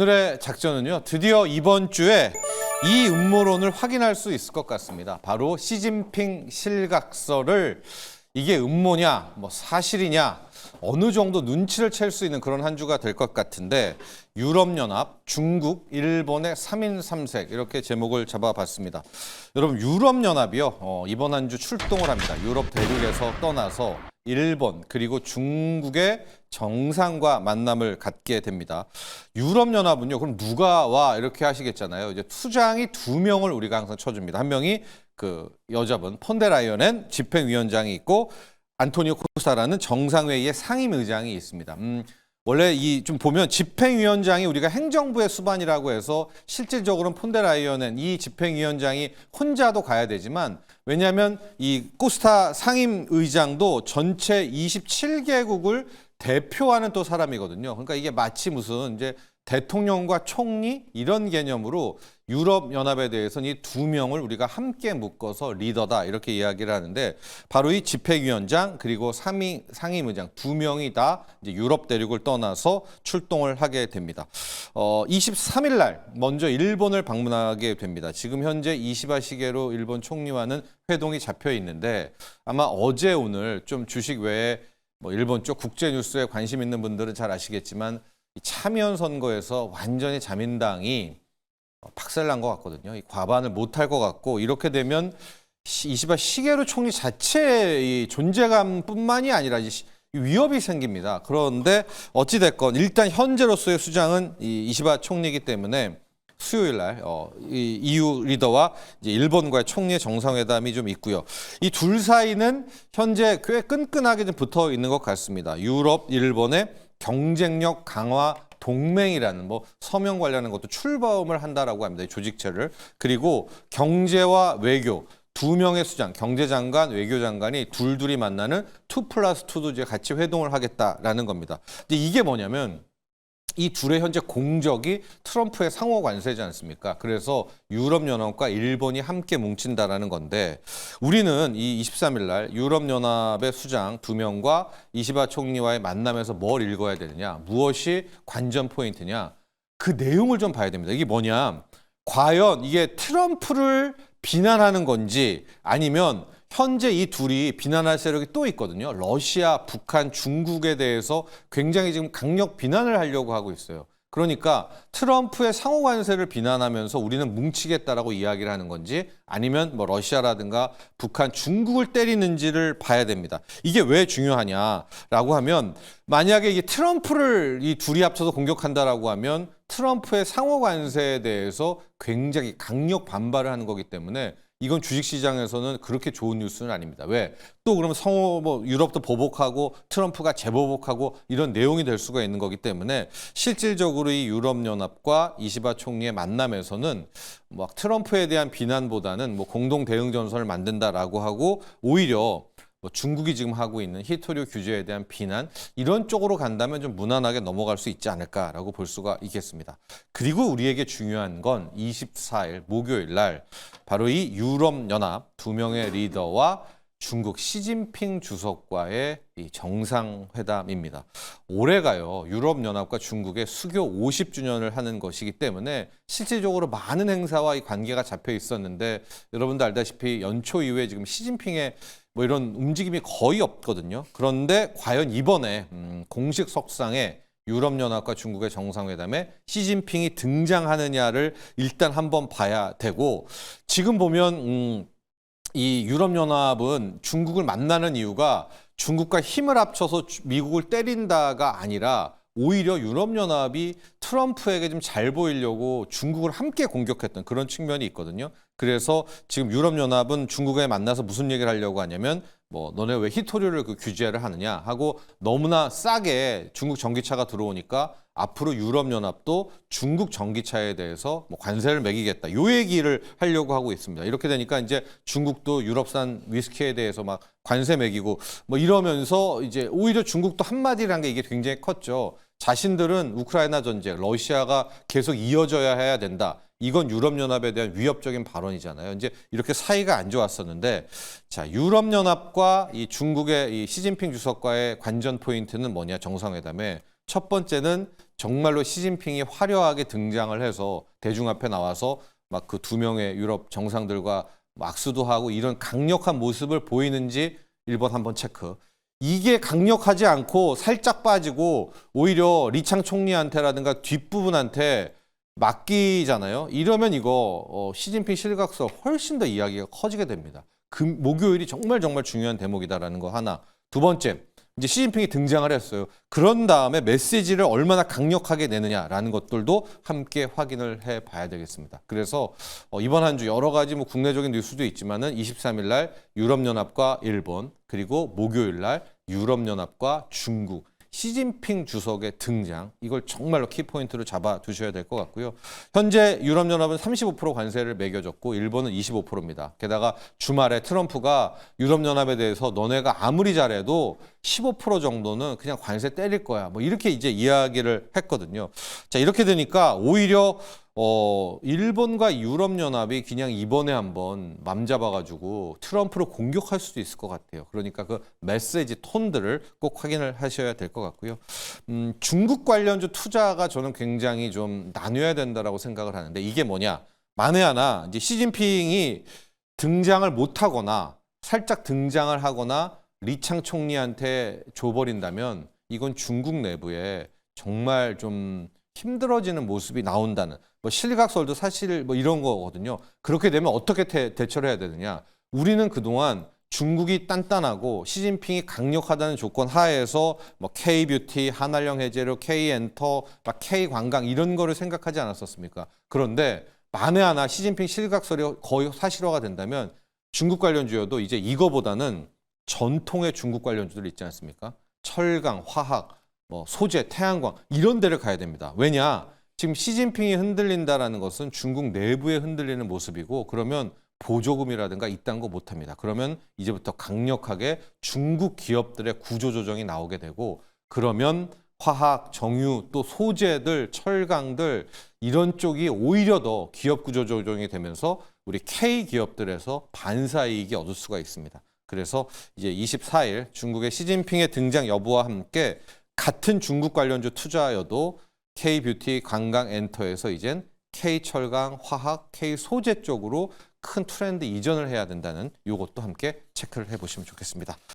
오늘의 작전은요, 드디어 이번 주에 이 음모론을 확인할 수 있을 것 같습니다. 바로 시진핑 실각설을 이게 음모냐, 사실이냐, 어느 정도 눈치를 챌 수 있는 그런 한 주가 될 것 같은데, 유럽연합, 중국, 일본의 3인 3색 이렇게 제목을 잡아봤습니다. 여러분, 유럽연합이요, 이번 한 주 출동을 합니다. 유럽 대륙에서 떠나서 일본 그리고 중국의 정상과 만남을 갖게 됩니다. 유럽연합은요, 그럼 누가 와 이렇게 하시겠잖아요. 이제 수장이 2명을 우리가 항상 쳐줍니다. 한 명이 그 여자분 폰데라이언엔 집행위원장이 있고 안토니오 코스타라는 정상회의의 상임의장이 있습니다. 원래 이 좀 보면 집행위원장이 우리가 행정부의 수반이라고 해서 실질적으로는 폰데라이언엔 이 집행위원장이 혼자도 가야 되지만, 왜냐하면 이 코스타 상임의장도 전체 27개국을 대표하는 또 사람이거든요. 그러니까 이게 마치 무슨 이제 대통령과 총리 이런 개념으로 유럽연합에 대해서는 이 2명을 우리가 함께 묶어서 리더다 이렇게 이야기를 하는데, 바로 이 집행위원장 그리고 상임의장 2명이 다 이제 유럽 대륙을 떠나서 출동을 하게 됩니다. 23일 날 먼저 일본을 방문하게 됩니다. 지금 현재 이시바 시게루 일본 총리와는 회동이 잡혀 있는데, 아마 어제 오늘 좀 주식 외에 일본 쪽 국제 뉴스에 관심 있는 분들은 잘 아시겠지만 이 참의원 선거에서 완전히 자민당이 박살난 것 같거든요. 이 과반을 못할 것 같고, 이렇게 되면 이시바 시게루 총리 자체의 이 존재감뿐만이 아니라 위협이 생깁니다. 그런데 어찌됐건 일단 현재로서의 수장은 이 이시바 총리이기 때문에 수요일 날 이 EU 리더와 이제 일본과의 총리의 정상회담이 좀 있고요. 이 둘 사이는 현재 꽤 끈끈하게 좀 붙어 있는 것 같습니다. 유럽, 일본의 경쟁력 강화 동맹이라는 서명 관련한 것도 출범을 한다라고 합니다. 이 조직체를. 그리고 경제와 외교 2명의 수장, 경제장관, 외교장관이 둘이 만나는 2+2도 이제 같이 회동을 하겠다라는 겁니다. 근데 이게 뭐냐면 이 둘의 현재 공적이 트럼프의 상호 관세지 않습니까? 그래서 유럽연합과 일본이 함께 뭉친다라는 건데, 우리는 이 23일 날 유럽연합의 수장 2명과 이시바 총리와의 만남에서 뭘 읽어야 되느냐, 무엇이 관전 포인트냐, 그 내용을 좀 봐야 됩니다. 이게 뭐냐, 과연 이게 트럼프를 비난하는 건지 아니면 현재 이 둘이 비난할 세력이 또 있거든요. 러시아, 북한, 중국에 대해서 굉장히 지금 강력 비난을 하려고 하고 있어요. 그러니까 트럼프의 상호 관세를 비난하면서 우리는 뭉치겠다라고 이야기를 하는 건지, 아니면 러시아라든가 북한, 중국을 때리는지를 봐야 됩니다. 이게 왜 중요하냐라고 하면, 만약에 이게 트럼프를 이 둘이 합쳐서 공격한다라고 하면 트럼프의 상호 관세에 대해서 굉장히 강력 반발을 하는 거기 때문에 이건 주식시장에서는 그렇게 좋은 뉴스는 아닙니다. 왜? 또 그러면 유럽도 보복하고 트럼프가 재보복하고 이런 내용이 될 수가 있는 거기 때문에, 실질적으로 이 유럽연합과 이시바 총리의 만남에서는 트럼프에 대한 비난보다는 공동 대응 전선을 만든다라고 하고, 오히려 중국이 지금 하고 있는 히토류 규제에 대한 비난, 이런 쪽으로 간다면 좀 무난하게 넘어갈 수 있지 않을까라고 볼 수가 있겠습니다. 그리고 우리에게 중요한 건 24일 목요일 날 바로 이 유럽연합 2명의 리더와 중국 시진핑 주석과의 이 정상회담입니다. 올해가요, 유럽연합과 중국의 수교 50주년을 하는 것이기 때문에 실질적으로 많은 행사와 이 관계가 잡혀 있었는데, 여러분도 알다시피 연초 이후에 지금 시진핑의 이런 움직임이 거의 없거든요. 그런데 과연 이번에 공식 석상에 유럽연합과 중국의 정상회담에 시진핑이 등장하느냐를 일단 한번 봐야 되고, 지금 보면 이 유럽연합은 중국을 만나는 이유가 중국과 힘을 합쳐서 미국을 때린다가 아니라, 오히려 유럽연합이 트럼프에게 좀 잘 보이려고 중국을 함께 공격했던 그런 측면이 있거든요. 그래서 지금 유럽연합은 중국에 만나서 무슨 얘기를 하려고 하냐면, 너네 왜 히토류를 규제를 하느냐 하고, 너무나 싸게 중국 전기차가 들어오니까 앞으로 유럽연합도 중국 전기차에 대해서 관세를 매기겠다, 요 얘기를 하려고 하고 있습니다. 이렇게 되니까 이제 중국도 유럽산 위스키에 대해서 관세 매기고 이러면서 이제 오히려 중국도 한마디를 한 게 이게 굉장히 컸죠. 자신들은 우크라이나 전쟁, 러시아가 계속 이어져야 해야 된다. 이건 유럽연합에 대한 위협적인 발언이잖아요. 이제 이렇게 사이가 안 좋았었는데, 자, 유럽연합과 이 중국의 이 시진핑 주석과의 관전 포인트는 뭐냐, 정상회담에. 첫 번째는 정말로 시진핑이 화려하게 등장을 해서 대중 앞에 나와서 막 그 두 명의 유럽 정상들과 악수도 하고 이런 강력한 모습을 보이는지 일본 한번 체크. 이게 강력하지 않고 살짝 빠지고 오히려 리창 총리한테라든가 뒷부분한테 맡기잖아요. 이러면 이거 시진핑 실각설 훨씬 더 이야기가 커지게 됩니다. 목요일이 정말 중요한 대목이다라는 거 하나. 두 번째, 이제 시진핑이 등장을 했어요. 그런 다음에 메시지를 얼마나 강력하게 내느냐라는 것들도 함께 확인을 해봐야 되겠습니다. 그래서 이번 한 주 여러 가지 뭐 국내적인 뉴스도 있지만은 23일 날 유럽연합과 일본, 그리고 목요일 날 유럽연합과 중국, 시진핑 주석의 등장, 이걸 정말로 키포인트로 잡아두셔야 될 것 같고요. 현재 유럽연합은 35% 관세를 매겨졌고 일본은 25%입니다. 게다가 주말에 트럼프가 유럽연합에 대해서 너네가 아무리 잘해도 15% 정도는 그냥 관세 때릴 거야. 뭐 이렇게 이제 이야기를 했거든요. 자, 이렇게 되니까 오히려 일본과 유럽연합이 그냥 이번에 한번 맘 잡아가지고 트럼프를 공격할 수도 있을 것 같아요. 그러니까 그 메시지 톤들을 꼭 확인을 하셔야 될 것 같고요. 중국 관련주 투자가 저는 굉장히 좀 나뉘어야 된다라고 생각을 하는데 이게 뭐냐? 만에 하나 이제 시진핑이 등장을 못하거나 살짝 등장을 하거나 리창 총리한테 줘버린다면 이건 중국 내부에 정말 좀 힘들어지는 모습이 나온다는 뭐 실각설도 사실 뭐 이런 거거든요. 그렇게 되면 어떻게 대처를 해야 되느냐. 우리는 그동안 중국이 단단하고 시진핑이 강력하다는 조건 하에서 뭐 K뷰티, 한알령 해제료, K엔터, 막 K관광 이런 거를 생각하지 않았었습니까? 그런데 만에 하나 시진핑 실각설이 거의 사실화가 된다면 중국 관련주여도 이제 이거보다는 전통의 중국 관련주들 있지 않습니까? 철강, 화학, 뭐 소재, 태양광 이런 데를 가야 됩니다. 왜냐? 지금 시진핑이 흔들린다라는 것은 중국 내부에 흔들리는 모습이고 그러면 보조금이라든가 이딴 거 못합니다. 그러면 이제부터 강력하게 중국 기업들의 구조조정이 나오게 되고 그러면 화학, 정유, 또 소재들, 철강들 이런 쪽이 오히려 더 기업 구조조정이 되면서 우리 K 기업들에서 반사이익이 얻을 수가 있습니다. 그래서 이제 24일 중국의 시진핑의 등장 여부와 함께 같은 중국 관련주 투자여도 K뷰티, 관광, 엔터에서 이젠 K철강, 화학, K소재 쪽으로 큰 트렌드 이전을 해야 된다는 이것도 함께 체크를 해보시면 좋겠습니다.